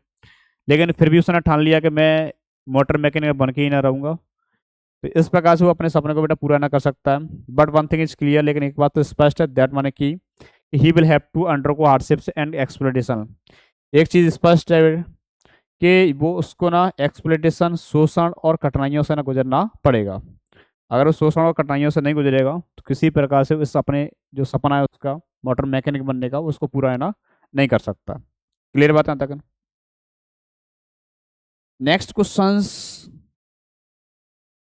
लेकिन फिर भी उसने ठान लिया कि मैं मोटर मैकेनिक बन के ही ना रहूंगा, तो इस प्रकार से वो अपने सपने को बेटा पूरा ना कर सकता है। But one thing is clear, लेकिन एक बात तो स्पष्ट है, दैट माने कि he will have to undergo hardships and exploitation, एक चीज स्पष्ट है कि वो उसको ना एक्सप्लोइटेशन, शोषण और कठिनाइयों से ना गुजरना पड़ेगा। अगर वो शोषण और कठिनाइयों से नहीं गुजरेगा तो किसी प्रकार से इस अपने जो सपना है उसका मोटर मैकेनिक बनने का उसको पूरा है ना नहीं कर सकता। क्लियर बात है यहाँ तक? नेक्स्ट क्वेश्चंस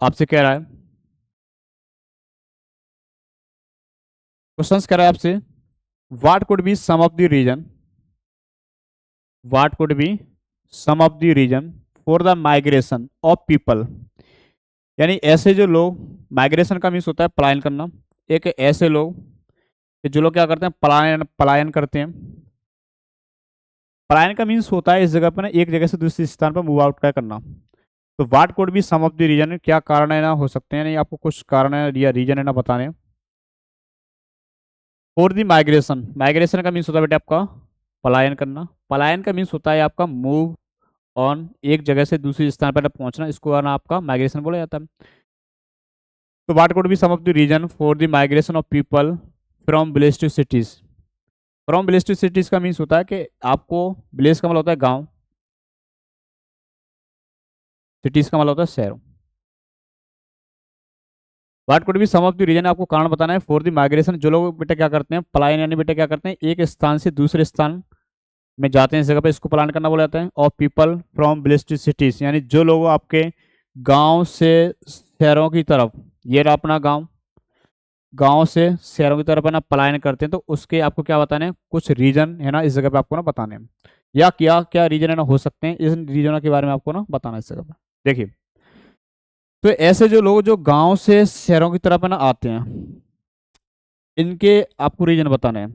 आपसे कह रहा है, क्वेश्चंस कह रहा है आपसे, what could be some of the reason, what could be some of the reason for the migration of people, यानी ऐसे जो लोग, माइग्रेशन का मीन्स होता है पलायन करना, एक ऐसे लोग कि जो लोग क्या करते हैं पलायन, पलायन करते हैं। पलायन का मीन्स होता है इस जगह पर ना एक जगह से दूसरे स्थान पर मूव आउट का करना। तो what could be some of the reason, क्या कारण है ना हो सकते हैं, नहीं आपको कुछ कारण है या रीजन है ना बताने। फॉर दी माइग्रेशन, माइग्रेशन का मीन्स होता है बेटा आपका पलायन करना, पलायन का मीन्स होता है आपका मूव ऑन, एक जगह से दूसरे स्थान पर पहुंचना, इसको ना आपका माइग्रेशन बोला जाता है। तो what could be some of the reason for the migration of people from village to cities, from village to cities का मीन्स होता है कि आपको, विलेज का मतलब होता है गांव, सिटीज का मतलब होता है शहर। What could be some of the reason, आपको कारण बताना है फॉर द माइग्रेशन, जो लोग बेटा क्या करते हैं पलायन, यानी बेटा क्या करते हैं एक स्थान से दूसरे स्थान में जाते हैं, इस जगह पे इसको पलायन करना बोला जाता है। और people from village to cities, यानी जो लोग आपके गांव से शहरों की तरफ, ये रहा अपना गांव, गांव से शहरों की तरफ है ना पलायन करते हैं, तो उसके आपको क्या बताने हैं, कुछ रीजन है ना इस जगह पे आपको ना बताने हैं, या क्या क्या रीजन है ना हो सकते हैं, इस रीजनों के बारे में आपको ना बताना है इस जगह पे। देखिए तो ऐसे जो लोग जो गांव से शहरों की तरफ है ना आते हैं, इनके आपको रीजन बताने हैं।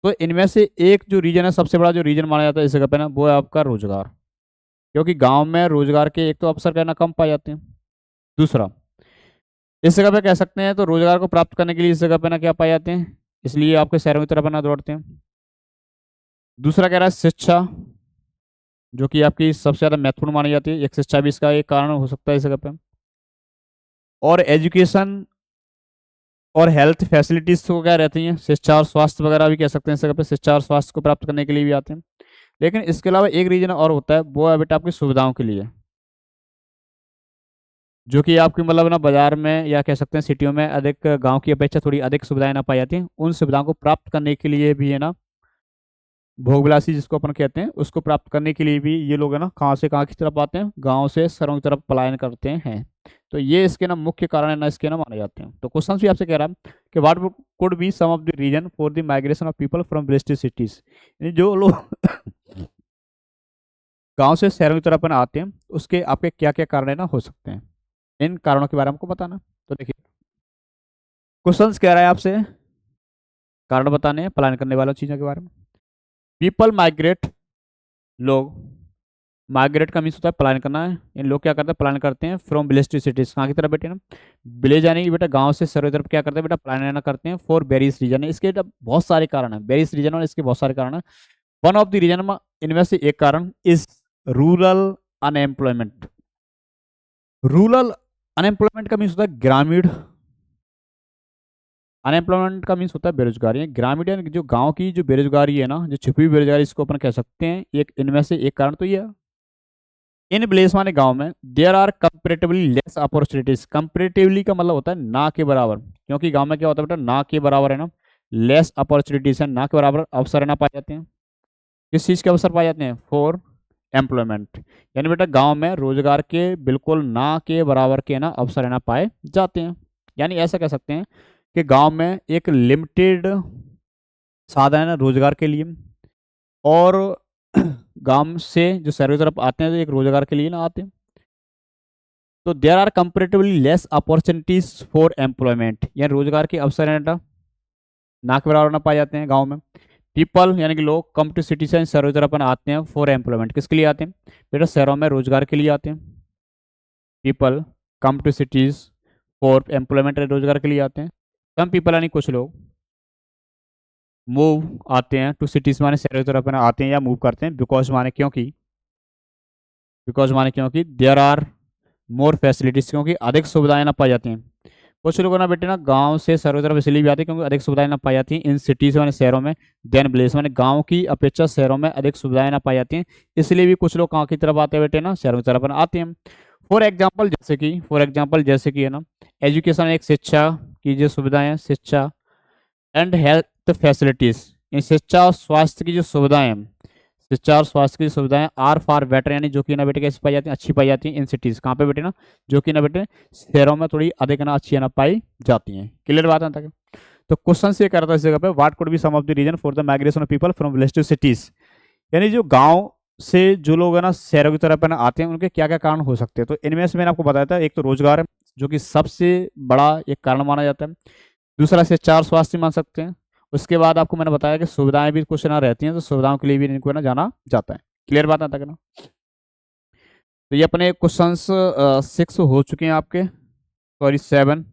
तो इनमें से एक जो रीजन है, सबसे बड़ा जो रीजन माना जाता है इस जगह पे ना, वो है आपका रोजगार, क्योंकि गांव में रोजगार के एक तो अवसर कहना कम पाए जाते हैं। दूसरा, इस जगह पे कह सकते हैं तो रोजगार को प्राप्त करने के लिए इस जगह पे ना क्या पाए जाते हैं, इसलिए आपके शहरों की तरफ ना दौड़ते हैं। दूसरा कह रहा है शिक्षा, जो कि आपकी सबसे ज्यादा महत्वपूर्ण मानी जाती है, एक शिक्षा भी इसका एक कारण हो सकता है इस जगह पे। और एजुकेशन और हेल्थ फैसिलिटीज तो क्या रहती हैं, शिक्षा और स्वास्थ्य वगैरह भी कह सकते हैं इस जगह पे, शिक्षा और स्वास्थ्य को प्राप्त करने के लिए भी आते हैं। लेकिन इसके अलावा एक रीजन और होता है, वो है बेटा आपकी सुविधाओं के लिए, जो कि आपकी मतलब ना बाजार में या कह सकते हैं सिटियों में अधिक, गांव की अपेक्षा थोड़ी अधिक सुविधाएं ना पाई जाती हैं, उन सुविधाओं को प्राप्त करने के लिए भी है ना भोगविलासी जिसको अपन कहते हैं, उसको प्राप्त करने के लिए भी ये लोग है ना कहाँ से कहाँ की तरफ आते हैं, गांव से शहरों की तरफ पलायन करते हैं। तो ये इसके ना मुख्य कारण है ना, इसके ना माने जाते हैं। तो क्वेश्चन भी आपसे कह रहा है कि what could be some of the reason for the migration of people from village to cities, जो लोग गांव से शहरों की तरफ अपन आते हैं, उसके आपके क्या क्या कारण है ना हो सकते हैं, इन कारणों के बारे में आपको बताना। तो देखिए क्वेश्चन कह रहा है आपसे कारण बताने हैं पलायन करने वालों चीजों के बारे में। पीपल माइग्रेट, लोग, माइग्रेट का मीन्स होता है पलायन करना है। इन लोग क्या करते हैं, पलायन करते हैं फ्रॉम विलेज टू सिटीज, कहाँ की तरफ बेटे ना, विलेज यानी कि बेटा गांव से शहरों की तरफ क्या करते हैं बेटा, पलायन करते हैं फॉर वेरियस रीजन। इसके बेटा बहुत सारे कारण हैं, वेरियस रीजन और इसके बहुत सारे कारण हैं। वन ऑफ द रीजन, इनमें से एक कारण is rural unemployment. Rural unemployment का मीन्स होता है ग्रामीण, अनएम्प्लॉयमेंट का मीन्स होता है बेरोजगारी। ग्रामीण यानी जो गांव की जो बेरोजगारी है ना, जो छिपी हुई बेरोजगारी, इसको अपन कह सकते हैं एक, इनमें से एक कारण तो ये है। इन विलेज माने गांव में there are comparatively less opportunities. Comparatively का मतलब होता है ना के बराबर, क्योंकि गांव में क्या होता है बेटा, ना के बराबर है ना, लेस अपॉर्चुनिटीज है, ना के बराबर अवसर है ना पाए जाते हैं। किस चीज़ के अवसर पाए जाते हैं, फॉर एम्प्लॉयमेंट, यानी बेटा गांव में रोजगार के बिल्कुल ना के बराबर के ना अवसर है ना पाए जाते हैं। यानी ऐसा कह सकते हैं कि गांव में एक लिमिटेड साधन है रोजगार के लिए, और गांव से जो शहर की तरफ आते हैं तो एक रोजगार के लिए ना आते हैं। तो there are comparatively less opportunities for employment, यानी रोजगार के अवसर है ना के बराबर ना पाए जाते हैं गाँव में। पीपल यानी कि लोग कम टू सिटी से शहरों की तरफ आते हैं फॉर एम्प्लॉयमेंट, किसके लिए आते हैं बेटा, शहरों में रोजगार के लिए आते हैं। People come to cities for employment, रोजगार के लिए आते हैं। कम पीपल यानी कुछ लोग मूव आते हैं टू सिटीज माने शहरों की तरफ आते हैं या मूव करते हैं, बिकॉज माने क्योंकि, बिकॉज माने क्योंकि देयर आर मोर फैसिलिटीज, क्योंकि अधिक सुविधाएं ना पाई जाती हैं। कुछ लोगों ना बेटे ना गांव से शहरों की तरफ इसलिए भी आते हैं क्योंकि अधिक सुविधाएं ना पाई जाती हैं इन सिटीज माने शहरों में, देन विलेज माने गांव की अपेक्षा शहरों में अधिक सुविधाएं ना पाई जाती हैं, इसलिए भी कुछ लोग गाँव की तरफ आते हैं बेटे ना, शहरों की तरफ आते हैं। फॉर एग्जाम्पल जैसे कि है ना, एजुकेशन एक शिक्षा की जो सुविधाएं हैं, शिक्षा एंड हेल्थ फैसिलिटीज, इन शिक्षा और स्वास्थ्य की जो सुविधाएं हैं, शिक्षा और स्वास्थ्य की सुविधाएं आर फार बेटर, यानी जो कि ना बेटे कैसे पाई जाती हैं, अच्छी पाई जाती हैं इन सिटीज, कहाँ पे बेटे ना, जो कि ना बेटे शहरों में थोड़ी अधिक ना अच्छी ना पाई जाती हैं। क्लियर बात है तक। तो क्वेश्चन ये कर रहा था इस जगह पे, what could be some of the reason for the migration of people from village to cities, यानी जो गांव से जो लोग है ना शहरों की तरफ ना आते हैं, उनके क्या क्या कारण हो सकते हैं। तो इनमें से मैंने आपको बताया था, एक तो रोजगार है जो कि सबसे बड़ा एक कारण माना जाता है, दूसरा शिक्षा और स्वास्थ्य मान सकते हैं। उसके बाद आपको मैंने बताया कि सुविधाएं भी कुछ ना रहती हैं, तो सुविधाओं के लिए भी इनको ना जाना जाता है। क्लियर बात आता है ना। तो ये अपने क्वेश्चन 6 हो चुके हैं आपके, सॉरी 7,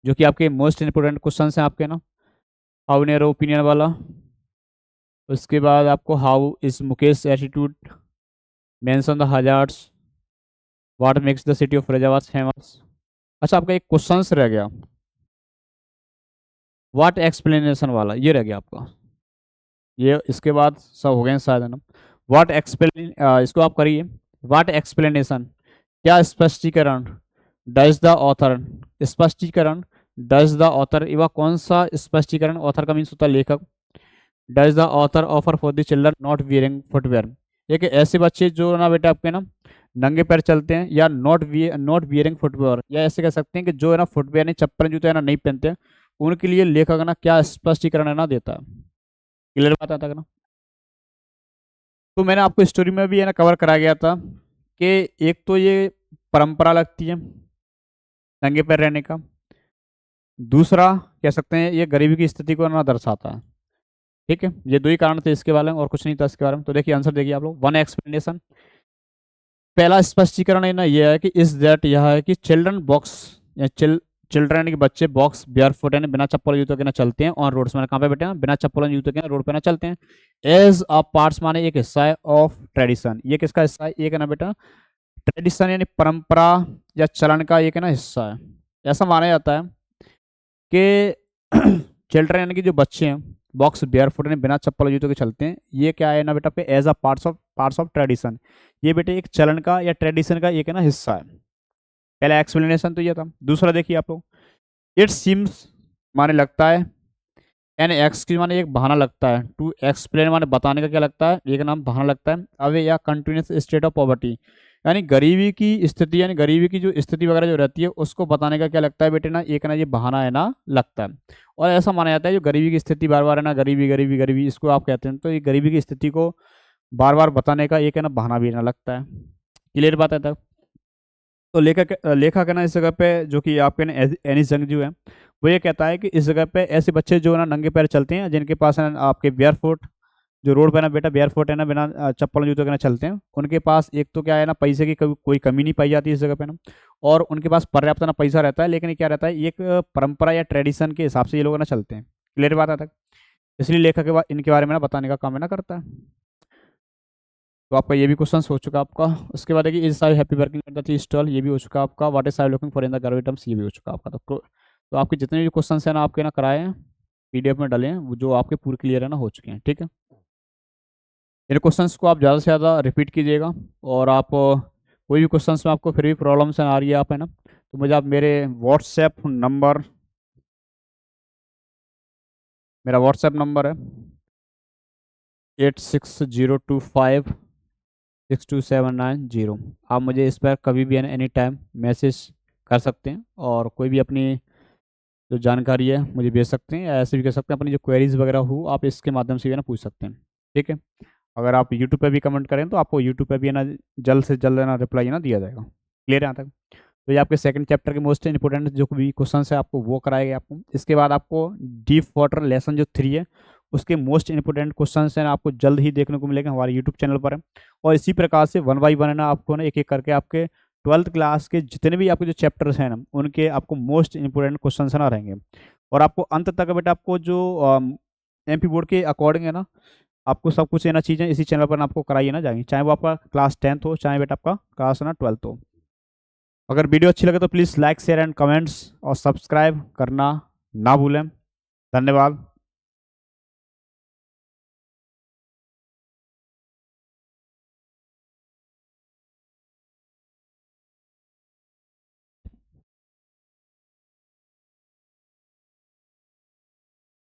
जो कि आपके मोस्ट इंपोर्टेंट क्वेश्चन हैं आपके ना। हाउ नेरो ओपिनियन वाला, उसके बाद आपको how is Mukesh attitude, mention the hazards, what makes the city of Faizabad famous. अच्छा आपका एक क्वेश्चन रह गया, व्हाट एक्सप्लेनेशन वाला, ये रह गया आपका। ये इसके बाद सब हो गए शायद है ना। व्हाट एक्सप्लेन, इसको आप करिए, व्हाट एक्सप्लेनेशन, क्या स्पष्टीकरण, डज द ऑथर, स्पष्टीकरण डज द ऑथर, वह कौन सा स्पष्टीकरण, ऑथर का मीन्स होता है लेखक, does the author offer for the children not wearing footwear, ये कि ऐसे बच्चे जो ना बेटा आपके ना नंगे पैर चलते हैं, या नॉट वियरिंग फुटवेयर, या ऐसे कह सकते हैं कि जो है ना फुटवेयर नहीं, चप्पल जूते है ना नहीं पहनते, उनके लिए लेखक ना क्या स्पष्टीकरण है ना देता है। क्लियर बात आता है ना। तो मैंने आपको स्टोरी में भी है ना कवर करा गया था कि एक तो ये परंपरा लगती है नंगे पैर रहने का, दूसरा कह सकते हैं ये गरीबी की स्थिति को ना दर्शाता है। ठीक है, ये दो ही कारण थे इसके बारे में, और कुछ नहीं था इसके बारे में। तो देखिए आंसर देखिए आप लोग, वन एक्सप्लेनेशन, पहला स्पष्टीकरण है ना ये है कि इस दैट, यह है कि चिल्ड्रन बॉक्स या चिल्ड्रन के बच्चे बॉक्स बेयर फुट यानी बिना चप्पल जूतों के ना चलते हैं ऑन रोड्स में, कहाँ पे बैठे हैं, बिना चप्पल जूतों के ना रोड पे ना चलते हैं। एज अ पार्ट्स माने एक हिस्सा है ऑफ ट्रेडिशन, ये किसका हिस्सा है, एक है ना बेटा ट्रेडिशन यानी परंपरा या चलन का एक है ना हिस्सा है। ऐसा माना जाता है कि चिल्ड्रन यानी कि जो बच्चे हैं बॉक्स बेयर फुट यानी बिना चप्पल जूतों के चलते हैं, ये क्या है ना बेटा पे as a parts of tradition, ये बेटे एक चलन का या ट्रेडिशन का एक है ना हिस्सा है। पहला एक्सप्लेनेशन तो ये था। दूसरा देखिए आप लोग, इट सीम्स माने लगता है एन एक्स की माने एक बहाना लगता है, टू एक्सप्लेन माने बताने का क्या लगता है, एक नाम बहाना लगता है। अवे या कंटिन्यूस स्टेट ऑफ पॉवर्टी, यानी गरीबी की स्थिति, यानी गरीबी की जो स्थिति वगैरह जो रहती है उसको बताने का क्या लगता है बेटे ना, एक ना ये बहाना है ना लगता है। और ऐसा माना जाता है जो गरीबी की स्थिति बार बार है ना, गरीबी गरीबी गरीबी इसको आप कहते हैं, तो ये गरीबी की स्थिति को बार बार बताने का एक है ना बहाना भी ना लगता है। क्लियर बात है तक। तो लेखक है ना इस जगह पे जो कि आपके ना एनिस जंगजू है, वो ये कहता है कि इस जगह पे ऐसे बच्चे जो ना नंगे पैर चलते हैं, जिनके पास है ना आपके बेयर फुट, जो रोड पे ना बेटा बेयर फुट है ना, बिना चप्पल जूतों के ना चलते हैं, उनके पास एक तो क्या है ना पैसे की कोई कमी नहीं पाई जाती इस जगह पे ना, और उनके पास पर्याप्त ना पैसा रहता है, लेकिन ये क्या रहता है, ये एक परंपरा या ट्रेडिशन के हिसाब से ये लोग ना चलते हैं। क्लियर बात है तक। इसलिए लेखक इनके बारे में ना बताने का काम है ना करता है। तो आपका ये भी क्वेश्चन हो चुका आपका। उसके बाद है कि is Sai happy working at the stall, ये भी हो चुका आपका। What is Sai looking for in the गर्व टर्म्स, ये भी हो चुका आपका। तो आपके जितने भी क्वेश्चन हैं ना आपके ना कराए हैं, पीडीएफ में डाले हैं, वो जो आपके पूरे क्लियर है ना हो चुके हैं। ठीक है, इन क्वेश्चंस को आप ज़्यादा से ज़्यादा रिपीट कीजिएगा, और आप कोई भी क्वेश्चंस में आपको फिर भी प्रॉब्लम्स आ रही है आप है ना, तो मुझे आप मेरा व्हाट्सएप नंबर है 8602562790। आप मुझे इस पर कभी भी एनी टाइम मैसेज कर सकते हैं, और कोई भी अपनी जो जानकारी है मुझे भेज सकते हैं, या ऐसे भी कर सकते हैं, अपनी जो क्वेरीज वगैरह हो आप इसके माध्यम से भी ना पूछ सकते हैं। ठीक है, अगर आप यूट्यूब पे भी कमेंट करें तो आपको यूट्यूब पे भी है ना जल्द से जल्द है ना रिप्लाई है ना दिया जाएगा। क्लियर है यहाँ तक। तो ये आपके सेकंड चैप्टर के मोस्ट इंपॉर्टेंट जो भी क्वेश्चन है आपको वो कराएंगे आपको। इसके बाद आपको डीप वाटर लेसन जो 3 है उसके मोस्ट इंपॉर्टेंट क्वेश्चन हैं आपको जल्द ही देखने को मिलेगा हमारे यूट्यूब चैनल पर है। और इसी प्रकार से 1 बाई 1 है ना आपको ना एक एक करके आपके 12th क्लास के जितने भी आपके जो चैप्टर्स हैं ना उनके आपको मोस्ट इंपॉर्टेंट क्वेश्चन है ना रहेंगे। और आपको अंत तक बेटा आपको जो एमपी बोर्ड के अकॉर्डिंग है ना आपको सब कुछ है ना चीज़ें इसी चैनल पर ना आपको कराई है ना जाएंगी, चाहे वो आपका क्लास 10th हो, चाहे बेटा आपका क्लास है ना 12th हो। अगर वीडियो अच्छी लगे तो please like share and comments और सब्सक्राइब करना ना भूलें। धन्यवाद।